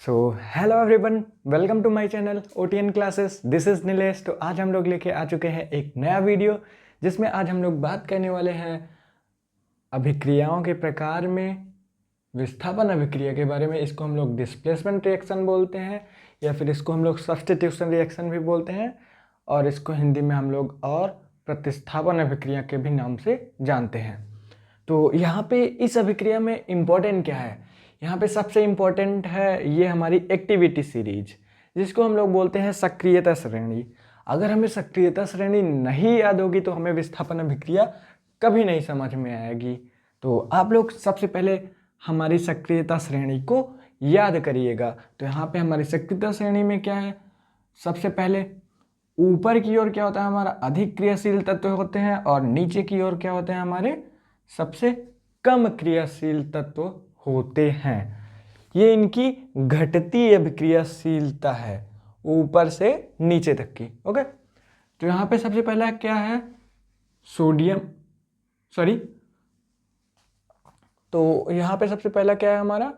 So hello everyone, welcome to my channel OTN classes. This is Nilesh. तो आज हम लोग लेके आ चुके हैं एक नया वीडियो जिसमें आज हम लोग बात करने वाले हैं अभिक्रियाओं के प्रकार में विस्थापन अभिक्रिया के बारे में। इसको हम लोग डिस्प्लेसमेंट रिएक्शन बोलते हैं या फिर इसको हम लोग सब्स्टिट्यूशन रिएक्शन भी बोलते हैं, और इसको हिंदी में हम लोग और प्रतिस्थापन अभिक्रिया के भी नाम से जानते हैं। तो यहाँ पे इस अभिक्रिया में इम्पोर्टेंट क्या है? यहाँ पे सबसे इम्पोर्टेंट है ये हमारी एक्टिविटी सीरीज, जिसको हम लोग बोलते हैं सक्रियता श्रेणी। अगर हमें सक्रियता श्रेणी नहीं याद होगी तो हमें विस्थापन अभिक्रिया कभी नहीं समझ में आएगी। तो आप लोग सबसे पहले हमारी सक्रियता श्रेणी को याद करिएगा। तो यहाँ पे हमारी सक्रियता श्रेणी में क्या है? सबसे पहले ऊपर की ओर क्या होता है? हमारा अधिक क्रियाशील तत्व होते हैं, और नीचे की ओर क्या होते हैं? हमारे सबसे कम क्रियाशील तत्व होते हैं। ये इनकी घटती अभिक्रियाशीलता है ऊपर से नीचे तक की। ओके, तो यहाँ पे सबसे पहला क्या है? तो यहाँ पे सबसे पहला क्या है हमारा?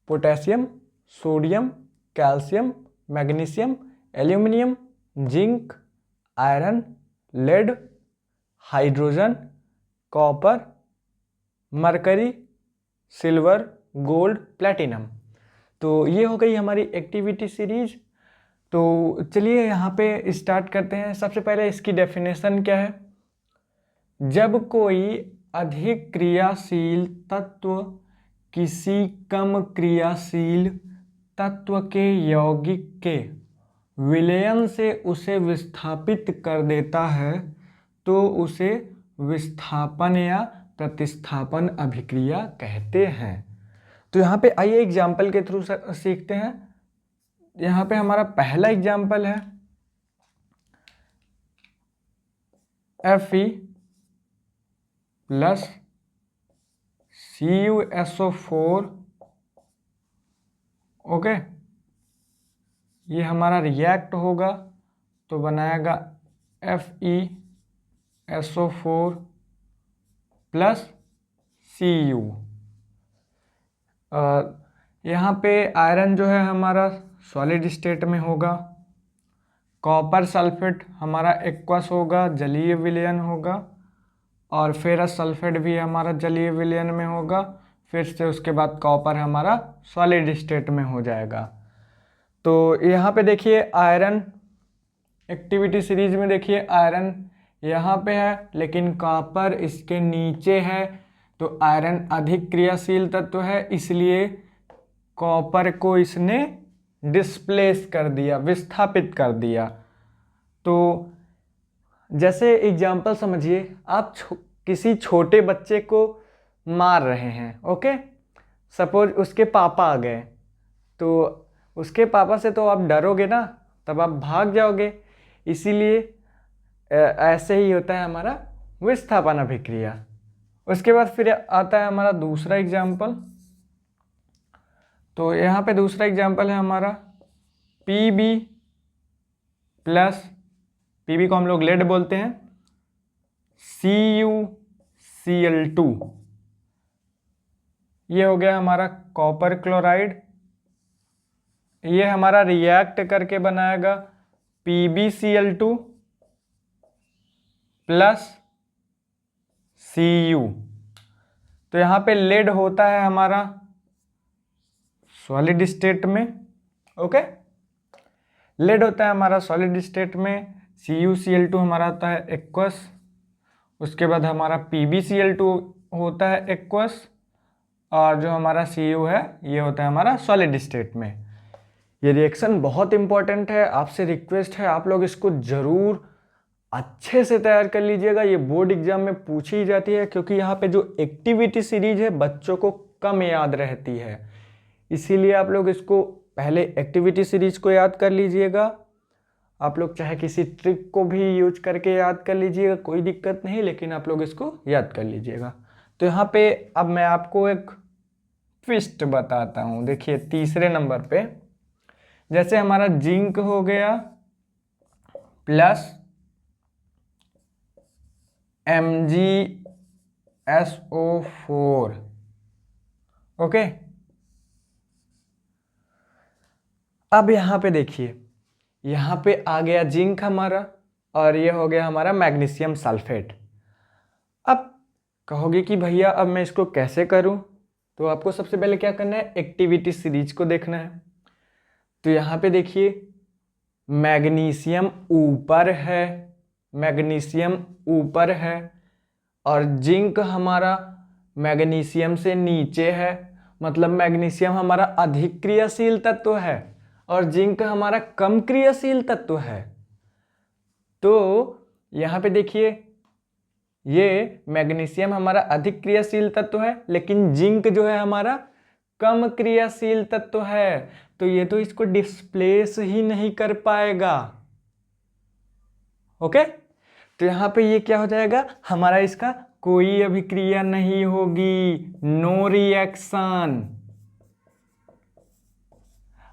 Potassium, sodium, calcium, magnesium, aluminium, zinc, iron, lead, hydrogen, copper, mercury, silver, gold, platinum. तो ये हो गई हमारी एक्टिविटी सीरीज। तो चलिए यहाँ पे स्टार्ट करते हैं। सबसे पहले इसकी डेफिनेशन क्या है? जब कोई अधिक क्रियाशील तत्व किसी कम क्रियाशील तत्व के यौगिक के विलयन से उसे विस्थापित कर देता है तो उसे विस्थापन या प्रतिस्थापन अभिक्रिया कहते हैं। तो यहाँ पे आइए एग्जाम्पल के थ्रू सीखते हैं। यहाँ पे हमारा पहला एग्जाम्पल है Fe प्लस CuSO4। ओके, ये हमारा रिएक्ट होगा तो बनाएगा FeSO4 प्लस Cu। यहाँ पे आयरन जो है हमारा सॉलिड स्टेट में होगा, कॉपर सल्फेट हमारा एक्वस होगा, जलीय विलयन होगा, और फेरस सल्फेट भी हमारा जलीय विलयन में होगा। फिर से उसके बाद कॉपर हमारा सॉलिड स्टेट में हो जाएगा। तो यहाँ पे देखिए आयरन एक्टिविटी सीरीज में देखिए आयरन यहाँ पे है लेकिन कॉपर इसके नीचे है। तो आयरन अधिक क्रियाशील तत्व है, इसलिए कॉपर को इसने डिस्प्लेस कर दिया, विस्थापित कर दिया। तो जैसे एग्जाम्पल समझिए, आप किसी छोटे बच्चे को मार रहे हैं। ओके, सपोज उसके पापा आ गए, तो उसके पापा से तो आप डरोगे ना, तब आप भाग जाओगे। इसीलिए ऐसे ही होता है हमारा विस्थापन अभिक्रिया। उसके बाद फिर आता है हमारा दूसरा एग्जाम्पल। तो यहाँ पे दूसरा एग्जाम्पल है हमारा Pb प्लस, Pb को हम लोग लेड बोलते हैं, CuCl2। ये हो गया हमारा कॉपर क्लोराइड। ये हमारा रिएक्ट करके बनाएगा PbCl2 प्लस Cu। तो यहाँ पे लेड होता है हमारा सॉलिड स्टेट में। ओके, लेड होता है हमारा सॉलिड स्टेट में। CuCl2 हमारा होता है एक्वस। उसके बाद हमारा PbCl2 होता है एक्वस, और जो हमारा Cu है ये होता है हमारा सॉलिड स्टेट में। ये रिएक्शन बहुत इंपॉर्टेंट है, आपसे रिक्वेस्ट है आप लोग इसको जरूर अच्छे से तैयार कर लीजिएगा। ये बोर्ड एग्जाम में पूछी जाती है, क्योंकि यहाँ पे जो एक्टिविटी सीरीज है बच्चों को कम याद रहती है। इसीलिए आप लोग इसको पहले एक्टिविटी सीरीज को याद कर लीजिएगा। आप लोग चाहे किसी ट्रिक को भी यूज करके याद कर लीजिएगा, कोई दिक्कत नहीं, लेकिन आप लोग इसको याद कर लीजिएगा। तो यहाँ पे अब मैं आपको एक ट्विस्ट बताता हूँ। देखिए तीसरे नंबर पे जैसे हमारा जिंक हो गया प्लस MgSO4। ओके, अब यहाँ पे देखिए, यहाँ पे आ गया जिंक हमारा और ये हो गया हमारा मैग्नीशियम सल्फेट। अब कहोगे कि भैया अब मैं इसको कैसे करूं? तो आपको सबसे पहले क्या करना है, एक्टिविटी सीरीज को देखना है। तो यहाँ पे देखिए मैग्नीशियम ऊपर है, मैग्नीशियम ऊपर है और जिंक हमारा मैग्नीशियम से नीचे है, मतलब मैग्नीशियम हमारा अधिक क्रियाशील तत्व है और जिंक हमारा कम क्रियाशील तत्व है। तो यहाँ पे देखिए ये मैग्नीशियम हमारा अधिक क्रियाशील तत्व है, लेकिन जिंक जो है हमारा कम क्रियाशील तत्व है, तो ये तो इसको डिस्प्लेस ही नहीं कर पाएगा। ओके, तो यहाँ पे ये क्या हो जाएगा, हमारा इसका कोई अभिक्रिया नहीं होगी, नो रिएक्शन।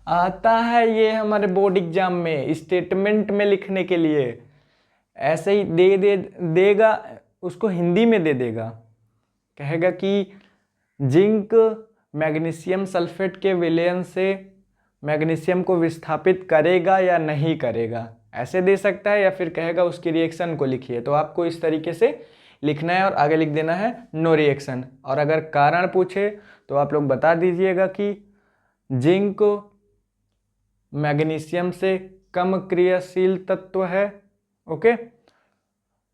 आता है ये हमारे बोर्ड एग्जाम में स्टेटमेंट में लिखने के लिए, ऐसे ही देगा उसको हिंदी में दे देगा, कहेगा कि जिंक मैग्नीशियम सल्फेट के विलयन से मैग्नीशियम को विस्थापित करेगा या नहीं करेगा, ऐसे दे सकता है, या फिर कहेगा उसकी रिएक्शन को लिखिए। तो आपको इस तरीके से लिखना है और आगे लिख देना है नो रिएक्शन। और अगर कारण पूछे तो आप लोग बता दीजिएगा कि जिंक मैग्नीशियम से कम क्रियाशील तत्व है। ओके,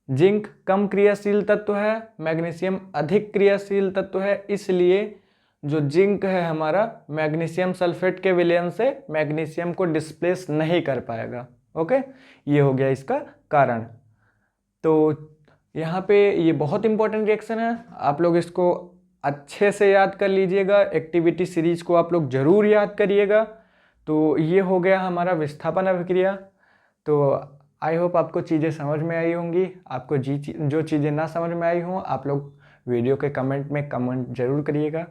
जिंक कम क्रियाशील तत्व है, मैग्नीशियम अधिक क्रियाशील तत्व है, इसलिए जो जिंक है हमारा मैग्नीशियम सल्फेट के विलयन से मैग्नीशियम को डिस्प्लेस नहीं कर पाएगा। ओके, ये हो गया इसका कारण। तो यहाँ पे ये बहुत इंपॉर्टेंट रिएक्शन है, आप लोग इसको अच्छे से याद कर लीजिएगा, एक्टिविटी सीरीज को आप लोग जरूर याद करिएगा। तो ये हो गया हमारा विस्थापन अभिक्रिया। तो आई होप आपको चीज़ें समझ में आई होंगी। आपको जो चीज़ें ना समझ में आई हों आप लोग वीडियो के कमेंट में कमेंट जरूर करिएगा।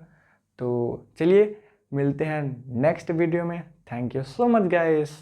तो चलिए मिलते हैं नेक्स्ट वीडियो में। Thank you so much guys.